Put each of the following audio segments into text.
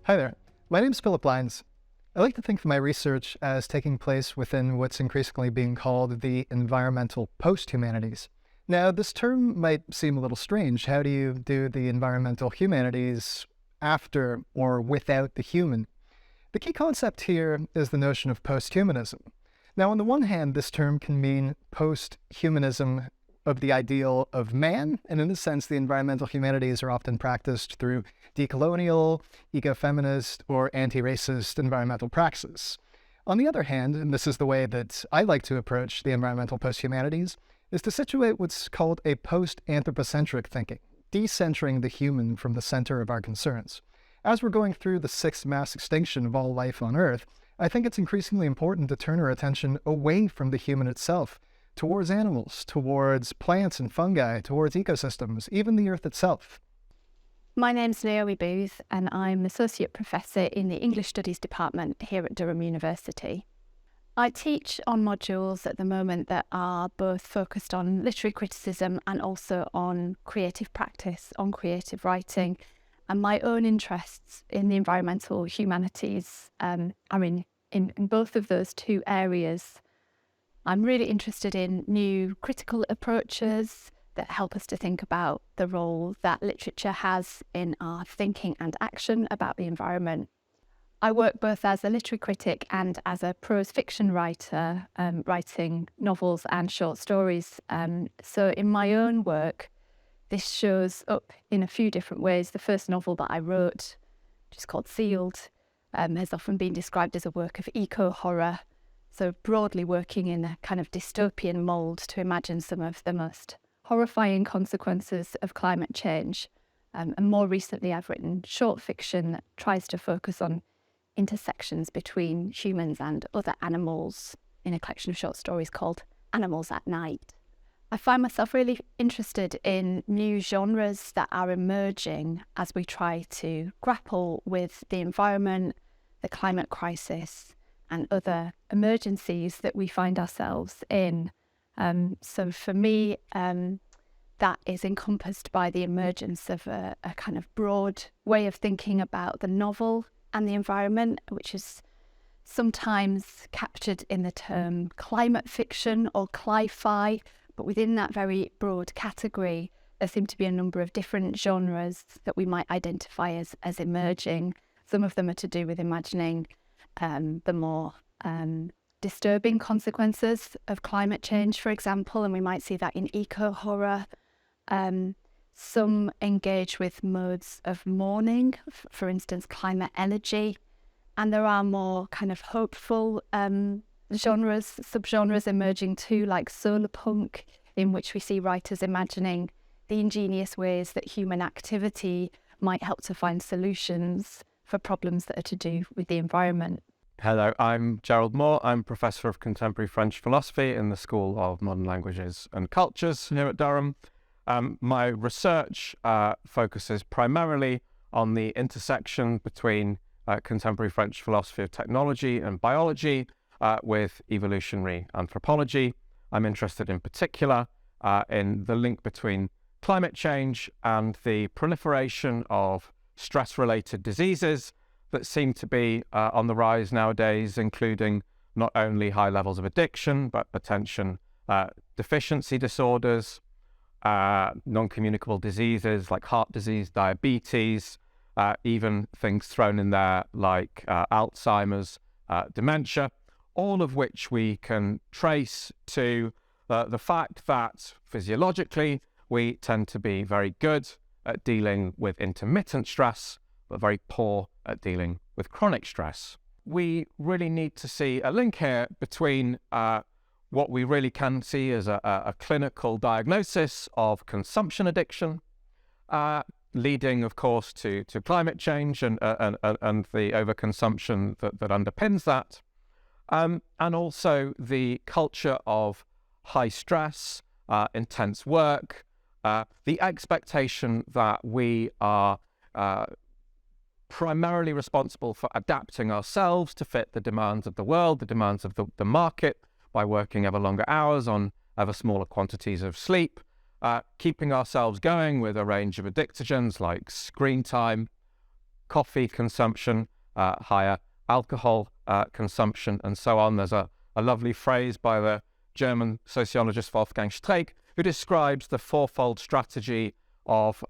Hi there. My name's Philippe Lynes. I like to think of my research as taking place within what's increasingly being called the environmental post-humanities. Now, this term might seem a little strange. How do you do the environmental humanities after or without the human? The key concept here is the notion of post-humanism. Now, on the one hand, this term can mean post-humanism of the ideal of man, and in this sense, the environmental humanities are often practiced through decolonial, ecofeminist, or anti-racist environmental praxis. On the other hand, and this is the way that I like to approach the environmental post-humanities, is to situate what's called a post-anthropocentric thinking, decentering the human from the center of our concerns. As we're going through the sixth mass extinction of all life on Earth, I think it's increasingly important to turn our attention away from the human itself, towards animals, towards plants and fungi, towards ecosystems, even the Earth itself. My name's Naomi and I'm Associate Professor in the English Studies Department here at Durham University. I teach on modules at the moment that are both focused on literary criticism and also on creative practice, on creative writing, and my own interests in the environmental humanities are in both of those two areas. I'm really interested in new critical approaches that help us to think about the role that literature has in our thinking and action about the environment. I work both as a literary critic and as a prose fiction writer, writing novels and short stories. So in my own work, this shows up in a few different ways. The first novel that I wrote, which is called Sealed, has often been described as a work of eco-horror. So broadly working in a kind of dystopian mould to imagine some of the most horrifying consequences of climate change. And more recently, I've written short fiction that tries to focus on intersections between humans and other animals in a collection of short stories called Animals at Night. I find myself really interested in new genres that are emerging as we try to grapple with the environment, the climate crisis, and other emergencies that we find ourselves in. So for me, that is encompassed by the emergence of a kind of broad way of thinking about the novel and the environment, which is sometimes captured in the term climate fiction or cli-fi, but within that very broad category, there seem to be a number of different genres that we might identify as emerging. Some of them are to do with imagining the more disturbing consequences of climate change, for example, and we might see that in eco-horror. Some engage with modes of mourning, for instance, climate elegy, and there are more kind of hopeful genres, subgenres emerging too, like solar punk, in which we see writers imagining the ingenious ways that human activity might help to find solutions for problems that are to do with the environment. Hello, I'm Gerald. I'm Professor of Contemporary French Philosophy in the School of Modern Languages and Cultures here at Durham. My research focuses primarily on the intersection between contemporary French philosophy of technology and biology with evolutionary anthropology. I'm interested in particular in the link between climate change and the proliferation of stress-related diseases that seem to be on the rise nowadays, including not only high levels of addiction, but attention deficiency disorders, non-communicable diseases like heart disease, diabetes, even things thrown in there like Alzheimer's, dementia, all of which we can trace to the fact that physiologically we tend to be very good at dealing with intermittent stress, but very poor at dealing with chronic stress. We really need to see a link here between what we really can see as a clinical diagnosis of consumption addiction, leading, of course, to climate change and the overconsumption that underpins that, and also the culture of high stress, intense work, the expectation that we are primarily responsible for adapting ourselves to fit the demands of the world, the demands of the market, by working ever longer hours on ever smaller quantities of sleep, keeping ourselves going with a range of addictogens like screen time, coffee consumption, higher alcohol consumption, and so on. There's a lovely phrase by the German sociologist Wolfgang Streeck, who describes the fourfold strategy of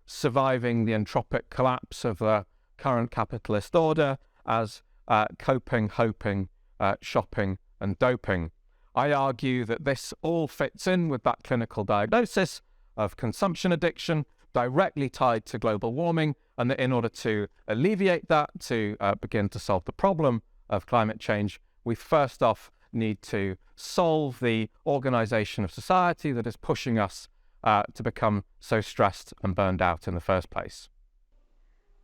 surviving the entropic collapse of the current capitalist order as coping, hoping, shopping, and doping. I argue that this all fits in with that clinical diagnosis of consumption addiction directly tied to global warming, and that in order to alleviate that, to begin to solve the problem of climate change, we first off need to solve the organization of society that is pushing us to become so stressed and burned out in the first place.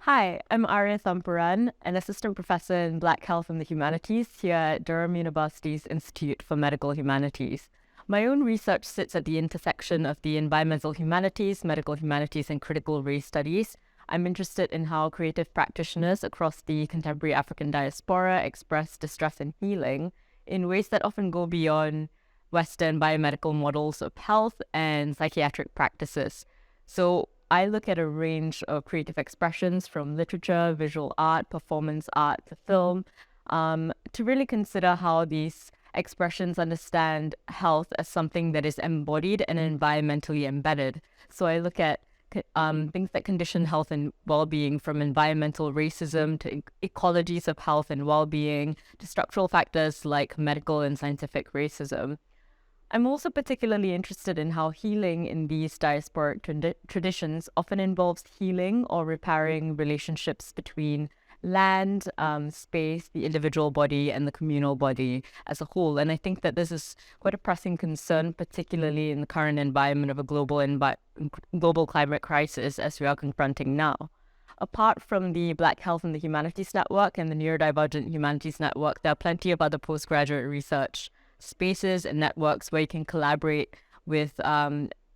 Hi, I'm Ayra Thampuran, an assistant professor in Black Health and the Humanities here at Durham University's Institute for Medical Humanities. My own research sits at the intersection of the environmental humanities, medical humanities, and critical race studies. I'm interested in how creative practitioners across the contemporary African diaspora express distress and healing in ways that often go beyond Western biomedical models of health and psychiatric practices. So I look at a range of creative expressions from literature, visual art, performance art to film, to really consider how these expressions understand health as something that is embodied and environmentally embedded. So I look at things that condition health and well-being, from environmental racism to ecologies of health and well-being to structural factors like medical and scientific racism. I'm also particularly interested in how healing in these diasporic traditions often involves healing or repairing relationships between land, space, the individual body, and the communal body as a whole. And I think that this is quite a pressing concern, particularly in the current environment of a global climate crisis as we are confronting now. Apart from the Black Health and the Humanities Network and the Neurodivergent Humanities Network, there are plenty of other postgraduate research spaces and networks where you can collaborate with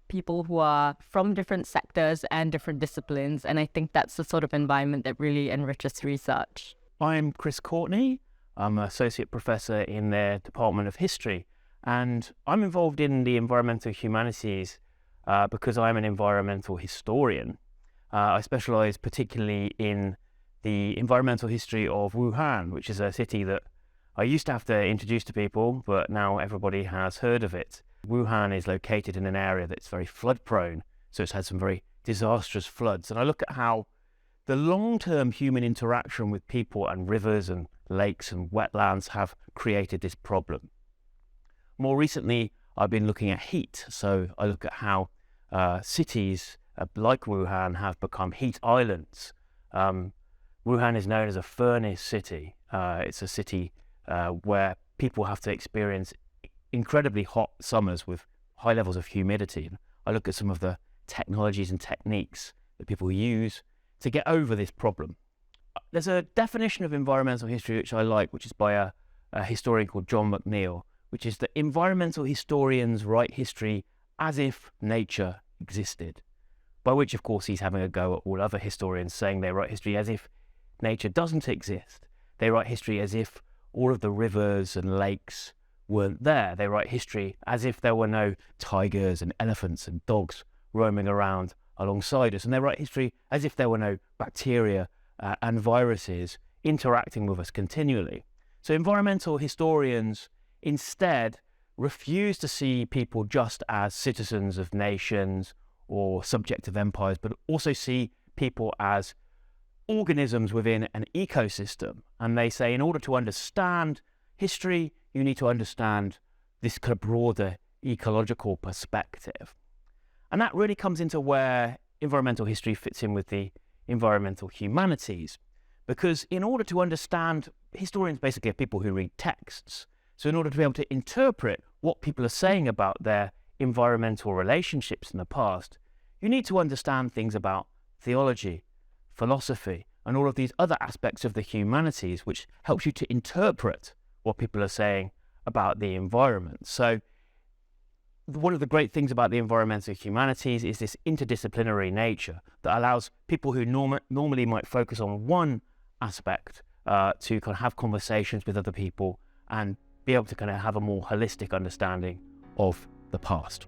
people who are from different sectors and different disciplines. And I think that's the sort of environment that really enriches research. I'm Courtney. I'm an associate professor in the Department of History, and I'm involved in the environmental humanities because I'm an environmental historian. I specialize particularly in the environmental history of Wuhan, which is a city that I used to have to introduce to people, but now everybody has heard of it. Wuhan is located in an area that's very flood prone, so it's had some very disastrous floods. And I look at how the long-term human interaction with people and rivers and lakes and wetlands have created this problem. More recently, I've been looking at heat. So I look at how cities like Wuhan have become heat islands. Wuhan is known as a furnace city. It's a city where people have to experience incredibly hot summers with high levels of humidity. I look at some of the technologies and techniques that people use to get over this problem. There's a definition of environmental history which I like, which is by a historian called John McNeill, which is that environmental historians write history as if nature existed, by which, of course, he's having a go at all other historians saying they write history as if nature doesn't exist. They write history as if all of the rivers and lakes weren't there. They write history as if there were no tigers and elephants and dogs roaming around alongside us. And they write history as if there were no bacteria and viruses interacting with us continually. So environmental historians instead refuse to see people just as citizens of nations or subject of empires, but also see people as organisms within an ecosystem. And they say in order to understand history, you need to understand this kind of broader ecological perspective. And that really comes into where environmental history fits in with the environmental humanities. Because in order to understand, historians basically are people who read texts. So in order to be able to interpret what people are saying about their environmental relationships in the past, you need to understand things about theology, philosophy, and all of these other aspects of the humanities, which helps you to interpret what people are saying about the environment. So one of the great things about the environmental humanities is this interdisciplinary nature that allows people who normally might focus on one aspect to kind of have conversations with other people and be able to kind of have a more holistic understanding of the past.